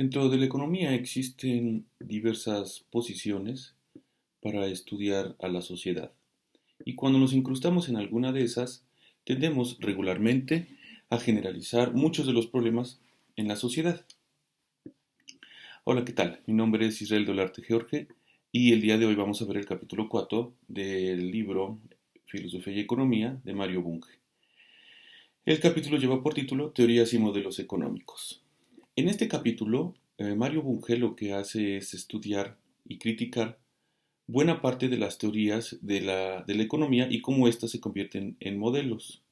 Dentro de la economía existen diversas posiciones para estudiar a la sociedad y cuando nos incrustamos en alguna de esas, tendemos regularmente a generalizar muchos de los problemas en la sociedad. Hola, ¿qué tal? Mi nombre es Israel Dolarte George y el día de hoy vamos a ver el capítulo 4 del libro Filosofía y Economía de Mario Bunge. El capítulo lleva por título Teorías y modelos económicos. En este capítulo, Mario Bunge lo que hace es estudiar y criticar buena parte de las teorías de la economía y cómo éstas se convierten en modelos.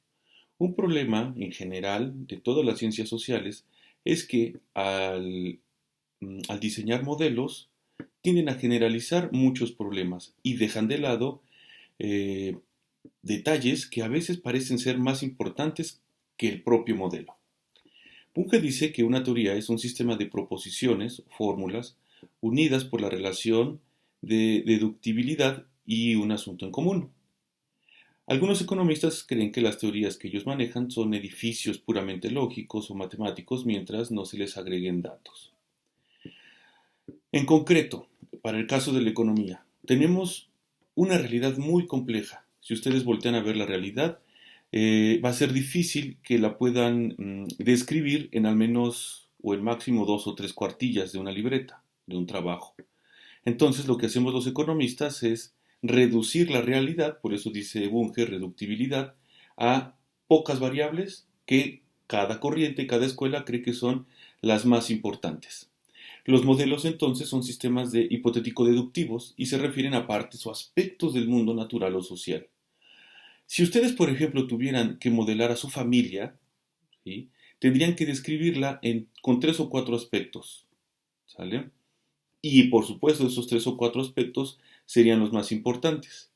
Un problema en general de todas las ciencias sociales es que al diseñar modelos tienden a generalizar muchos problemas y dejan de lado eh, detalles que a veces parecen ser más importantes que el propio modelo. Bunge dice que una teoría es un sistema de proposiciones, fórmulas, unidas por la relación de deductibilidad y un asunto en común. Algunos economistas creen que las teorías que ellos manejan son edificios puramente lógicos o matemáticos mientras no se les agreguen datos. En concreto, para el caso de la economía, tenemos una realidad muy compleja. Si ustedes voltean a ver la realidad, va a ser difícil que la puedan describir en al menos o el máximo 2 o 3 cuartillas de una libreta, de un trabajo. Entonces lo que hacemos los economistas es reducir la realidad, por eso dice Bunge, reductibilidad, a pocas variables que cada corriente, cada escuela cree que son las más importantes. Los modelos entonces son sistemas de hipotético-deductivos y se refieren a partes o aspectos del mundo natural o social. Si ustedes, por ejemplo, tuvieran que modelar a su familia, ¿sí?, tendrían que describirla con 3 o 4 aspectos, ¿sale? Y por supuesto, esos 3 o 4 aspectos serían los más importantes.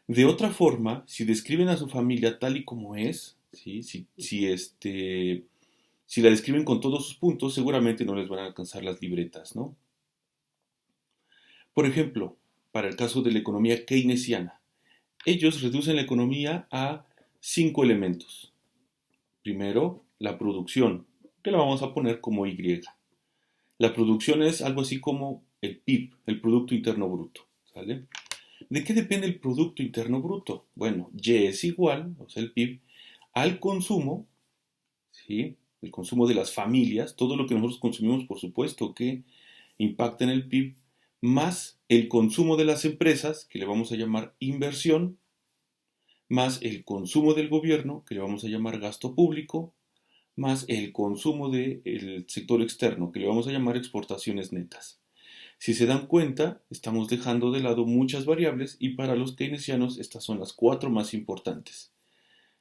De otra forma, si describen a su familia tal y como es, ¿sí? Si la describen con todos sus puntos, seguramente no les van a alcanzar las libretas, ¿no? Por ejemplo, para el caso de la economía keynesiana, ellos reducen la economía a 5 elementos. Primero, la producción, que la vamos a poner como Y. La producción es algo así como el PIB, el Producto Interno Bruto, ¿sale? ¿De qué depende el Producto Interno Bruto? Bueno, Y es igual, o sea, el PIB, al consumo, ¿sí? El consumo de las familias, todo lo que nosotros consumimos, por supuesto, que impacta en el PIB, más el consumo de las empresas, que le vamos a llamar inversión, más el consumo del gobierno, que le vamos a llamar gasto público, más el consumo del sector externo, que le vamos a llamar exportaciones netas. Si se dan cuenta, estamos dejando de lado muchas variables y para los keynesianos estas son las 4 más importantes.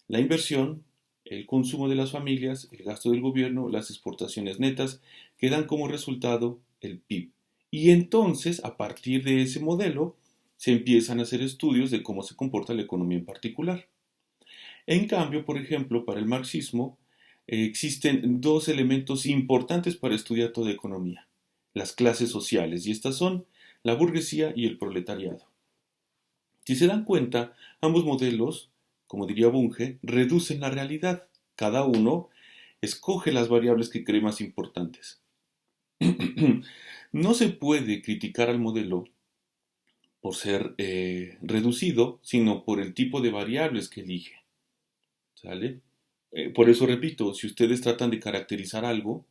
La inversión, el consumo de las familias, el gasto del gobierno, las exportaciones netas, que dan como resultado el PIB. Y entonces, a partir de ese modelo, se empiezan a hacer estudios de cómo se comporta la economía en particular. En cambio, por ejemplo, para el marxismo, existen 2 elementos importantes para estudiar toda economía: las clases sociales, y estas son la burguesía y el proletariado. Si se dan cuenta, ambos modelos, como diría Bunge, reducen la realidad. Cada uno escoge las variables que cree más importantes. No se puede criticar al modelo por ser reducido, sino por el tipo de variables que elige. ¿Sale? Por eso repito, si ustedes tratan de caracterizar algo,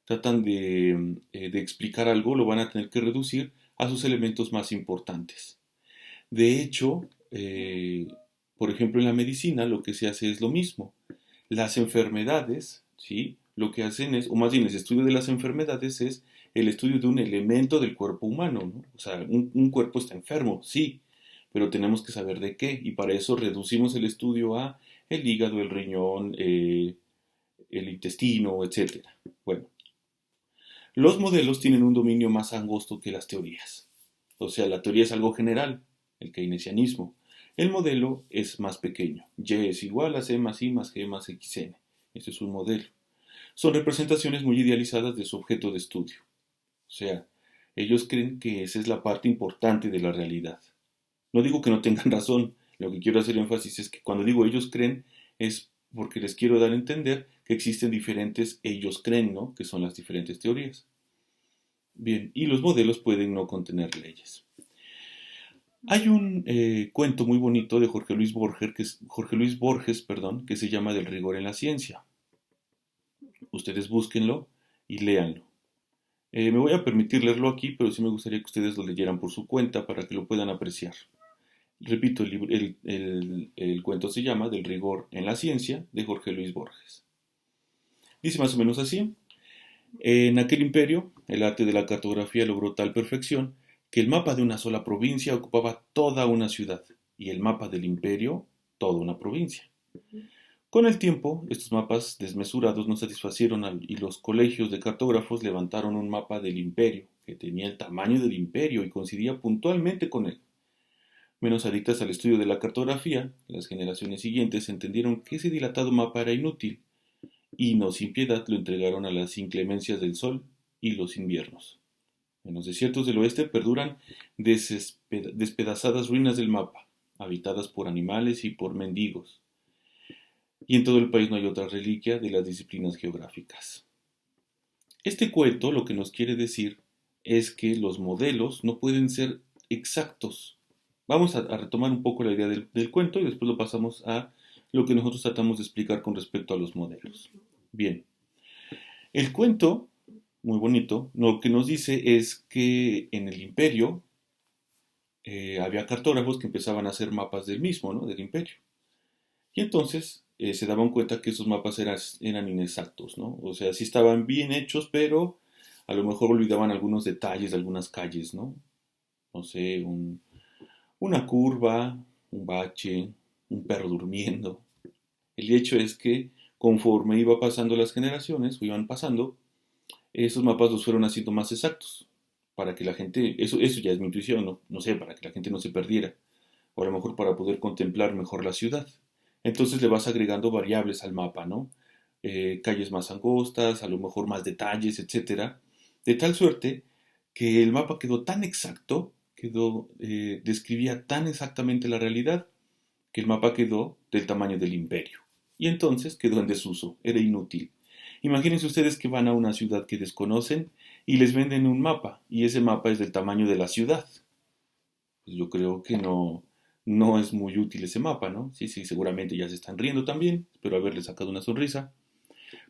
tratan de explicar algo, lo van a tener que reducir a sus elementos más importantes. De hecho, por ejemplo, en la medicina lo que se hace es lo mismo. Las enfermedades, ¿sí?, lo que hacen es, o más bien el estudio de las enfermedades es el estudio de un elemento del cuerpo humano, ¿no? O sea, un cuerpo está enfermo, sí, pero tenemos que saber de qué, y para eso reducimos el estudio a el hígado, el riñón, el intestino, etcétera. Bueno, los modelos tienen un dominio más angosto que las teorías. O sea, la teoría es algo general, el keynesianismo. El modelo es más pequeño. Y es igual a C más I más G más XN. Este es un modelo. Son representaciones muy idealizadas de su objeto de estudio. O sea, ellos creen que esa es la parte importante de la realidad. No digo que no tengan razón. Lo que quiero hacer énfasis es que cuando digo ellos creen es porque les quiero dar a entender que existen diferentes ellos creen, ¿no?, que son las diferentes teorías. Bien, y los modelos pueden no contener leyes. Hay un cuento muy bonito de Jorge Luis Borges, perdón, que se llama Del rigor en la ciencia. Ustedes búsquenlo y léanlo. Me voy a permitir leerlo aquí, pero sí me gustaría que ustedes lo leyeran por su cuenta para que lo puedan apreciar. Repito, el cuento se llama Del rigor en la ciencia de Jorge Luis Borges. Dice más o menos así. En aquel imperio, el arte de la cartografía logró tal perfección que el mapa de una sola provincia ocupaba toda una ciudad y el mapa del imperio toda una provincia. Con el tiempo, estos mapas desmesurados no satisfacieron y los colegios de cartógrafos levantaron un mapa del imperio que tenía el tamaño del imperio y coincidía puntualmente con él. Menos adictas al estudio de la cartografía, las generaciones siguientes entendieron que ese dilatado mapa era inútil y no sin piedad lo entregaron a las inclemencias del sol y los inviernos. En los desiertos del oeste perduran despedazadas ruinas del mapa, habitadas por animales y por mendigos. Y en todo el país no hay otra reliquia de las disciplinas geográficas. Este cuento lo que nos quiere decir es que los modelos no pueden ser exactos. Vamos a retomar un poco la idea del cuento y después lo pasamos a lo que nosotros tratamos de explicar con respecto a los modelos. Bien, el cuento, muy bonito, lo que nos dice es que en el imperio había cartógrafos que empezaban a hacer mapas del mismo, ¿no? Del imperio. Y entonces se daban cuenta que esos mapas eran inexactos, ¿no? O sea, sí estaban bien hechos, pero a lo mejor olvidaban algunos detalles de algunas calles, ¿no? No sé, una curva, un bache, un perro durmiendo. El hecho es que conforme iba pasando las generaciones, o iban pasando, esos mapas los fueron haciendo más exactos, para que la gente, eso ya es mi intuición, no sé, para que la gente no se perdiera, o a lo mejor para poder contemplar mejor la ciudad. Entonces le vas agregando variables al mapa, ¿no? Calles más angostas, a lo mejor más detalles, etcétera, de tal suerte que el mapa quedó tan exacto, describía tan exactamente la realidad, que el mapa quedó del tamaño del imperio. Y entonces quedó en desuso, era inútil. Imagínense ustedes que van a una ciudad que desconocen y les venden un mapa, y ese mapa es del tamaño de la ciudad. Pues yo creo que no es muy útil ese mapa, ¿no? Sí, sí, seguramente ya se están riendo también, espero haberle sacado una sonrisa.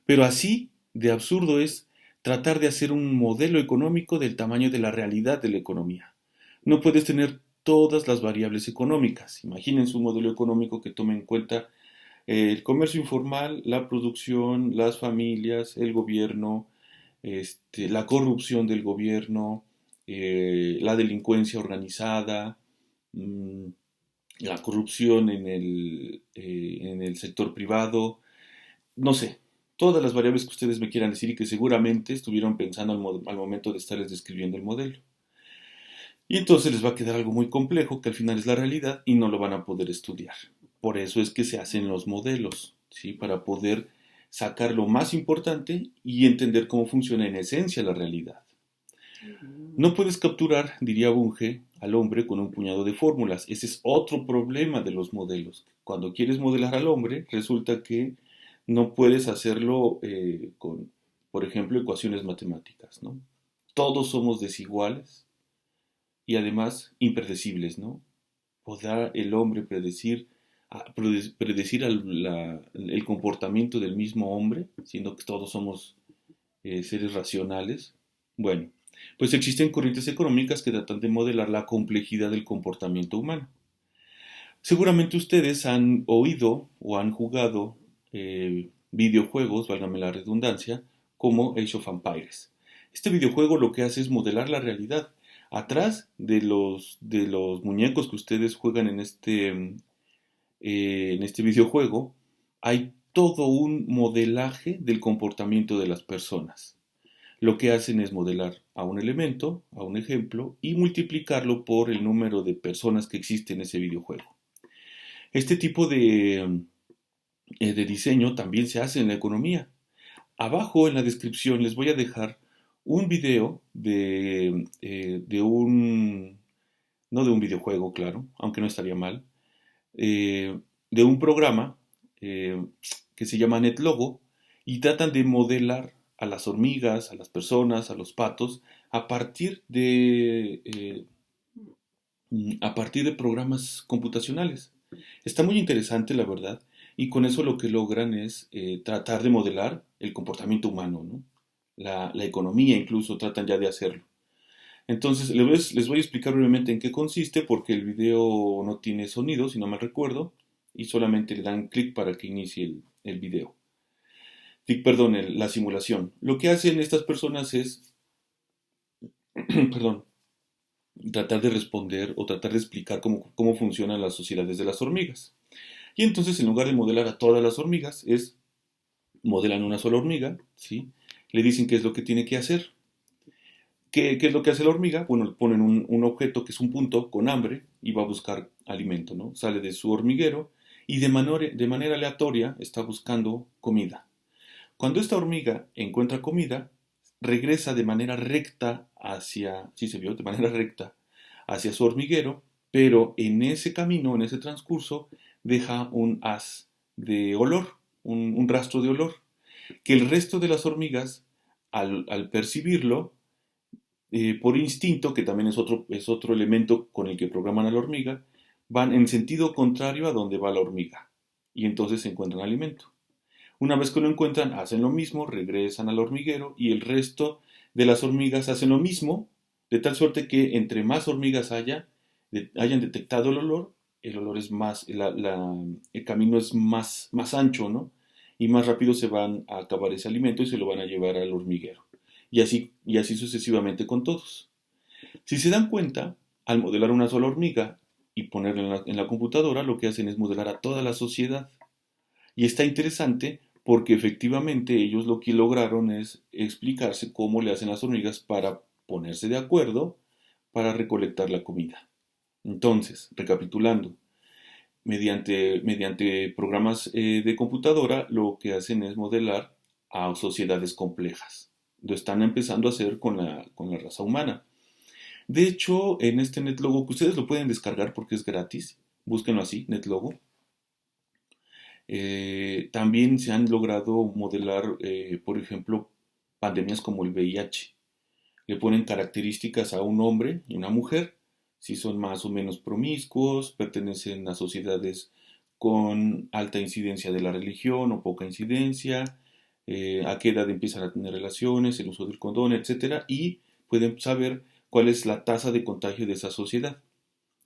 Pero así de absurdo es tratar de hacer un modelo económico del tamaño de la realidad de la economía. No puedes tener todas las variables económicas. Imagínense un modelo económico que tome en cuenta el comercio informal, la producción, las familias, el gobierno, la corrupción del gobierno, la delincuencia organizada, mm, la corrupción en el sector privado, no sé, todas las variables que ustedes me quieran decir y que seguramente estuvieron pensando al momento de estarles describiendo el modelo. Y entonces les va a quedar algo muy complejo que al final es la realidad y no lo van a poder estudiar. Por eso es que se hacen los modelos, ¿sí? Para poder sacar lo más importante y entender cómo funciona en esencia la realidad. No puedes capturar, diría Bunge, al hombre con un puñado de fórmulas. Ese es otro problema de los modelos. Cuando quieres modelar al hombre, resulta que no puedes hacerlo con, por ejemplo, ecuaciones matemáticas, ¿no? Todos somos desiguales y además impredecibles, ¿no? ¿Podrá el hombre predecir el comportamiento del mismo hombre, siendo que todos somos seres racionales? Bueno, pues existen corrientes económicas que tratan de modelar la complejidad del comportamiento humano. Seguramente ustedes han oído o han jugado videojuegos, válgame la redundancia, como Age of Empires. Este videojuego lo que hace es modelar la realidad. Atrás de los muñecos que ustedes juegan en este videojuego, hay todo un modelaje del comportamiento de las personas. Lo que hacen es modelar a un elemento, a un ejemplo, y multiplicarlo por el número de personas que existen en ese videojuego. Este tipo de diseño también se hace en la economía. Abajo en la descripción les voy a dejar un video no de un videojuego, claro, aunque no estaría mal, de un programa que se llama NetLogo y tratan de modelar a las hormigas, a las personas, a los patos, a partir de, a partir de programas computacionales. Está muy interesante, la verdad, y con eso lo que logran es tratar de modelar el comportamiento humano, ¿no? La economía incluso tratan ya de hacerlo. Entonces, les voy a explicar brevemente en qué consiste, porque el video no tiene sonido, si no mal recuerdo, y solamente le dan clic para que inicie el video. Perdón, la simulación. Lo que hacen estas personas es, perdón, tratar de responder o tratar de explicar cómo funcionan las sociedades de las hormigas. Y entonces, en lugar de modelar a todas las hormigas, modelan una sola hormiga, ¿sí? Le dicen qué es lo que tiene que hacer. ¿Qué es lo que hace la hormiga? Bueno, ponen un objeto que es un punto con hambre y va a buscar alimento, ¿no? Sale de su hormiguero y de manera aleatoria está buscando comida. Cuando esta hormiga encuentra comida, regresa de manera recta hacia, ¿sí se vio? De manera recta hacia su hormiguero, pero en ese camino, en ese transcurso, deja un haz de olor, un rastro de olor, que el resto de las hormigas, al percibirlo, por instinto, que también es otro elemento con el que programan a la hormiga, van en sentido contrario a donde va la hormiga, y entonces se encuentran alimento. Una vez que lo encuentran, hacen lo mismo, regresan al hormiguero y el resto de las hormigas hacen lo mismo, de tal suerte que entre más hormigas hayan detectado el olor es más, el camino es más ancho, ¿no? Y más rápido se van a acabar ese alimento y se lo van a llevar al hormiguero. Y así sucesivamente con todos. Si se dan cuenta, al modelar una sola hormiga y ponerla en la computadora, lo que hacen es modelar a toda la sociedad. Y está interesante porque efectivamente ellos lo que lograron es explicarse cómo le hacen las hormigas para ponerse de acuerdo para recolectar la comida. Entonces, recapitulando, mediante programas de computadora lo que hacen es modelar a sociedades complejas. Lo están empezando a hacer con la raza humana. De hecho, en este NetLogo, que ustedes lo pueden descargar porque es gratis, búsquenlo así, NetLogo. También se han logrado modelar, por ejemplo, pandemias como el VIH. Le ponen características a un hombre y una mujer, si son más o menos promiscuos, pertenecen a sociedades con alta incidencia de la religión o poca incidencia, a qué edad empiezan a tener relaciones, el uso del condón, etcétera, y pueden saber cuál es la tasa de contagio de esa sociedad.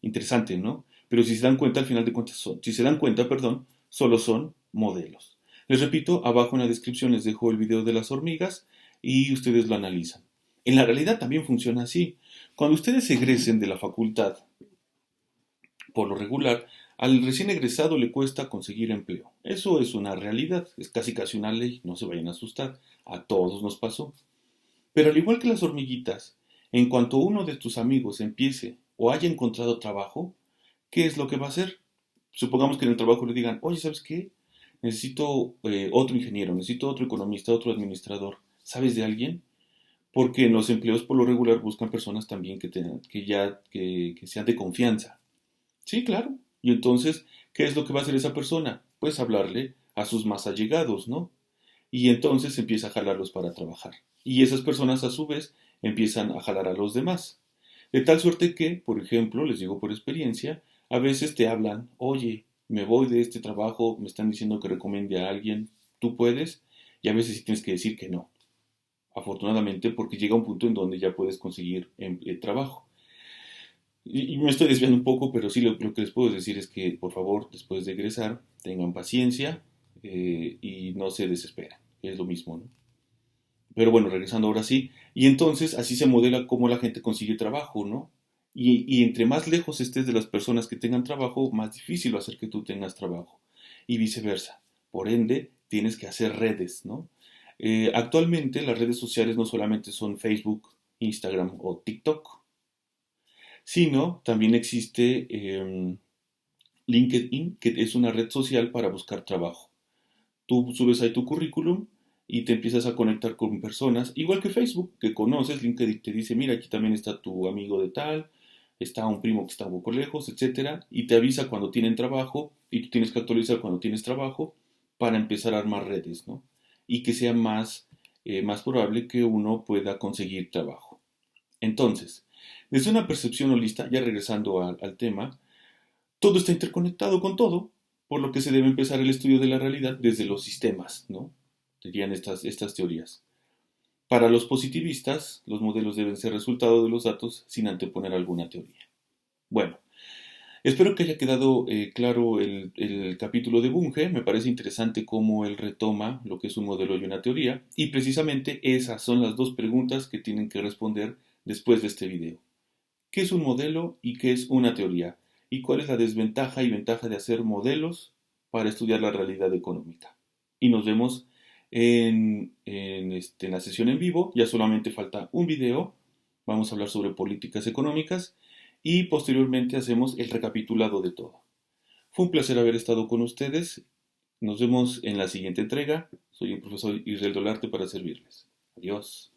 Interesante, ¿no? Pero si se dan cuenta, al final de cuentas, si se dan cuenta, perdón, solo son modelos. Les repito, abajo en la descripción les dejo el video de las hormigas y ustedes lo analizan. En la realidad también funciona así. Cuando ustedes egresen de la facultad, por lo regular, al recién egresado le cuesta conseguir empleo. Eso es una realidad, es casi una ley, no se vayan a asustar, a todos nos pasó. Pero al igual que las hormiguitas, en cuanto uno de tus amigos empiece o haya encontrado trabajo, ¿qué es lo que va a hacer? Supongamos que en el trabajo le digan, oye, ¿sabes qué? Necesito otro ingeniero, necesito otro economista, otro administrador. ¿Sabes de alguien? Porque en los empleos por lo regular buscan personas también que sean de confianza. Sí, claro. Y entonces, ¿qué es lo que va a hacer esa persona? Pues hablarle a sus más allegados, ¿no? Y entonces empieza a jalarlos para trabajar. Y esas personas a su vez empiezan a jalar a los demás. De tal suerte que, por ejemplo, les digo por experiencia, a veces te hablan, oye, me voy de este trabajo, me están diciendo que recomiende a alguien, tú puedes, y a veces sí tienes que decir que no. Afortunadamente, porque llega un punto en donde ya puedes conseguir trabajo. Y me estoy desviando un poco, pero sí lo que les puedo decir es que, por favor, después de egresar, tengan paciencia y no se desesperen. Es lo mismo, ¿no? Pero bueno, regresando ahora sí. Y entonces así se modela cómo la gente consigue trabajo, ¿no? Y entre más lejos estés de las personas que tengan trabajo, más difícil va a ser que tú tengas trabajo. Y viceversa. Por ende, tienes que hacer redes, ¿no? Actualmente las redes sociales no solamente son Facebook, Instagram o TikTok, sino también existe LinkedIn, que es una red social para buscar trabajo. Tú subes ahí tu currículum y te empiezas a conectar con personas, igual que Facebook, que conoces. LinkedIn te dice, mira, aquí también está tu amigo de tal, está un primo que está un poco lejos, etcétera, y te avisa cuando tienen trabajo y tú tienes que actualizar cuando tienes trabajo para empezar a armar redes, ¿no? Y que sea más más probable que uno pueda conseguir trabajo. Entonces, desde una percepción holista, ya regresando al tema, todo está interconectado con todo, por lo que se debe empezar el estudio de la realidad desde los sistemas, ¿no? Serían estas teorías. Para los positivistas, los modelos deben ser resultado de los datos sin anteponer alguna teoría. Bueno, espero que haya quedado claro el capítulo de Bunge. Me parece interesante cómo él retoma lo que es un modelo y una teoría. Y precisamente esas son las dos preguntas que tienen que responder después de este video. ¿Qué es un modelo y qué es una teoría? ¿Y cuál es la desventaja y ventaja de hacer modelos para estudiar la realidad económica? Y nos vemos en la sesión en vivo. Ya solamente falta un video. Vamos a hablar sobre políticas económicas y posteriormente hacemos el recapitulado de todo. Fue un placer haber estado con ustedes. Nos vemos en la siguiente entrega. Soy el profesor Israel Dolarte para servirles. Adiós.